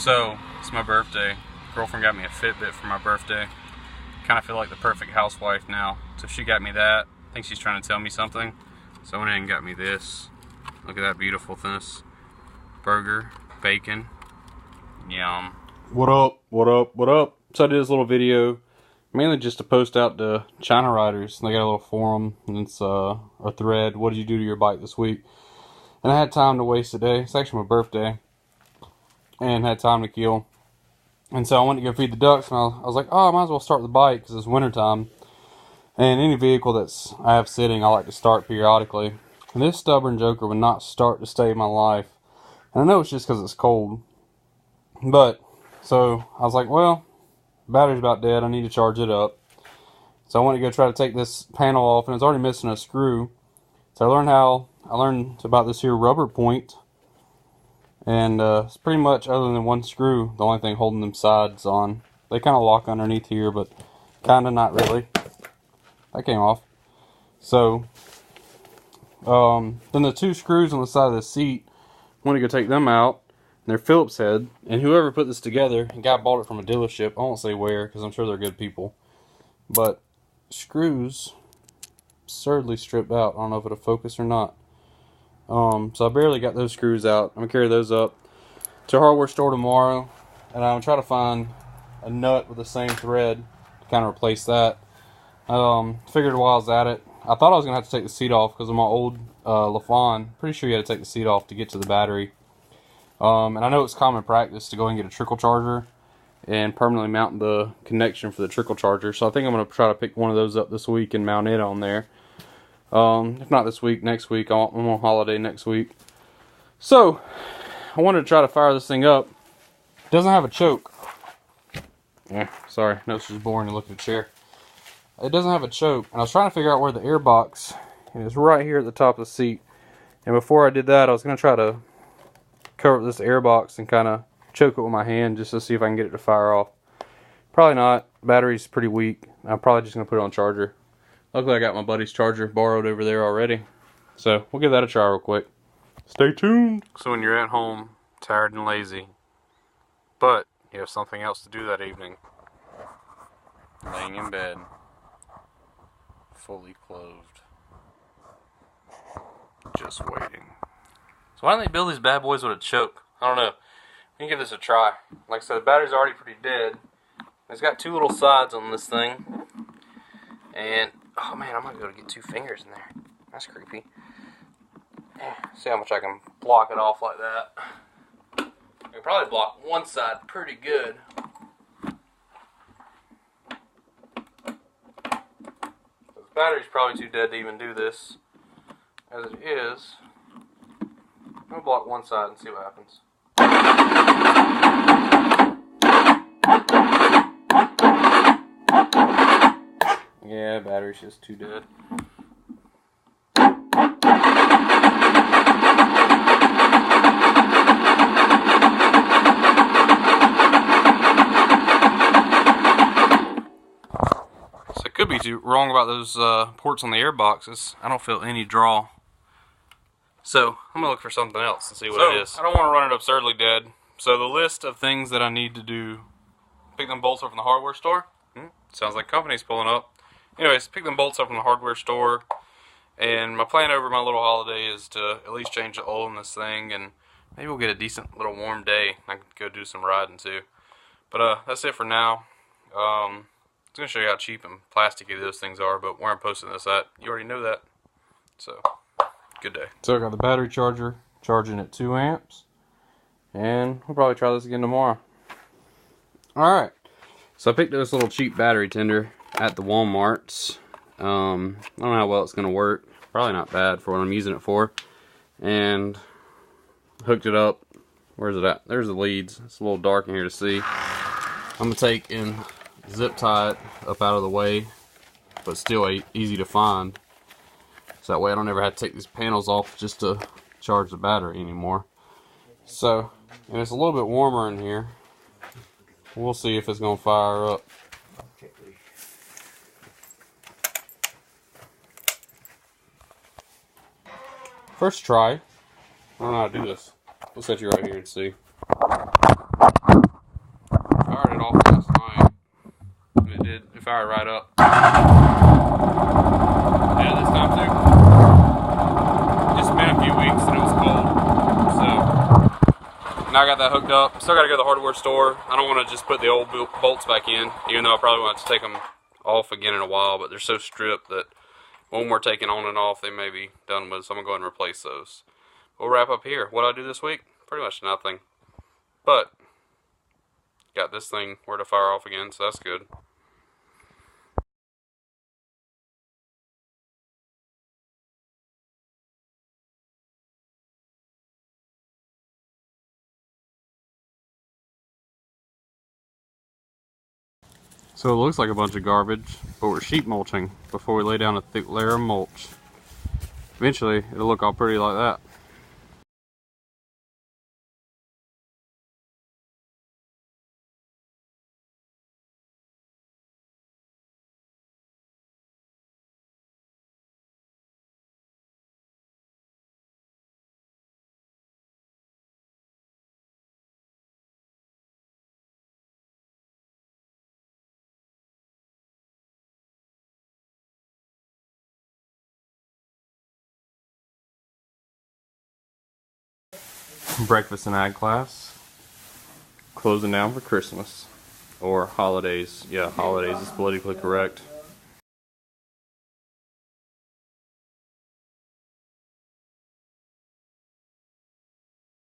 So, it's my birthday. Girlfriend got me a Fitbit for my birthday. Kind of feel like the perfect housewife now. So she got me that. I think she's trying to tell me something. So I went ahead and got me this. Look at that beautifulness. Burger, bacon, yum. What up, what up, what up? So I did this little video, mainly just to post out to China riders. They got a little forum, and it's a thread. What did you do to your bike this week? And I had time to waste today. It's actually my birthday. And had time to kill. And so I went to go feed the ducks, and I was like, oh, I might as well start the bike because it's winter time. And any vehicle that's I have sitting, I like to start periodically. And this stubborn joker would not start to save my life. And I know it's just because it's cold. But, so I was like, well, the battery's about dead. I need to charge it up. So I went to go try to take this panel off, and it's already missing a screw. So I learned about this here rubber point. And it's pretty much, other than one screw, the only thing holding them sides on. They kind of lock underneath here, but kind of not really. That came off. So, then the two screws on the side of the seat, I want to go take them out. And they're Phillips head. And whoever put this together, the guy bought it from a dealership. I won't say where, because I'm sure they're good people. But, screws, absurdly stripped out. I don't know if it'll focus or not. So I barely got those screws out. I'm going to carry those up to a hardware store tomorrow. And I'm going to try to find a nut with the same thread to kind of replace that. Figured while I was at it, I thought I was going to have to take the seat off because of my old LaFawn. Pretty sure you had to take the seat off to get to the battery. And I know it's common practice to go and get a trickle charger and permanently mount the connection for the trickle charger. So I think I'm going to try to pick one of those up this week and mount it on there. If not this week, next week. I'm on holiday next week. So, I wanted to try to fire this thing up. It doesn't have a choke. Yeah, sorry. No, it's just boring to look at the chair. It doesn't have a choke. And I was trying to figure out where the air box is. Right here at the top of the seat. And before I did that, I was going to try to cover this air box and kind of choke it with my hand just to see if I can get it to fire off. Probably not. Battery's pretty weak. I'm probably just going to put it on charger. Luckily I got my buddy's charger borrowed over there already. So we'll give that a try real quick. Stay tuned. So when you're at home, tired and lazy, but you have something else to do that evening, laying in bed, fully clothed, just waiting. So why don't they build these bad boys with a choke? I don't know. We can give this a try. Like I said, the battery's already pretty dead. It's got two little sides on this thing. And, oh man, I'm going to be able to get two fingers in there. That's creepy. See how much I can block it off like that. I can probably block one side pretty good. The battery's probably too dead to even do this. As it is, I'm going to block one side and see what happens. Yeah, battery's just too dead. So I could be too wrong about those ports on the air boxes. I don't feel any draw. So I'm gonna look for something else and see what it is. I don't want to run it absurdly dead. So the list of things that I need to do: pick them bolts up from the hardware store. Sounds like company's pulling up. Anyways, pick them bolts up from the hardware store, and my plan over my little holiday is to at least change the oil in this thing, and maybe we'll get a decent little warm day. I can go do some riding too. But that's it for now. I was going to show you how cheap and plasticky those things are, but where I'm posting this at, you already know that. So, good day. So I got the battery charger charging at 2 amps, and we'll probably try this again tomorrow. Alright, so I picked up this little cheap battery tender at the Walmarts. I don't know how well it's going to work. Probably not bad for what I'm using it for. And hooked it up. Where's it at? There's the leads. It's a little dark in here to see. I'm going to take and zip tie it up out of the way, but still easy to find. So that way I don't ever have to take these panels off just to charge the battery anymore. So, and it's a little bit warmer in here. We'll see if it's going to fire up. First try. I don't know how to do this. We'll set you right here and see. to fire right up. Yeah, this time too. Just been a few weeks and it was cold. So now I got that hooked up. Still got to go to the hardware store. I don't want to just put the old bolts back in, even though I probably want to take them off again in a while, but they're so stripped that when we're taking on and off, they may be done with, so I'm going to go ahead and replace those. We'll wrap up here. What did I do this week? Pretty much nothing. But got this thing where to fire off again, so that's good. So it looks like a bunch of garbage, but we're sheet mulching before we lay down a thick layer of mulch. Eventually, it'll look all pretty like that. Breakfast and ag class. Closing down for Christmas. Or holidays. Yeah, holidays is politically correct.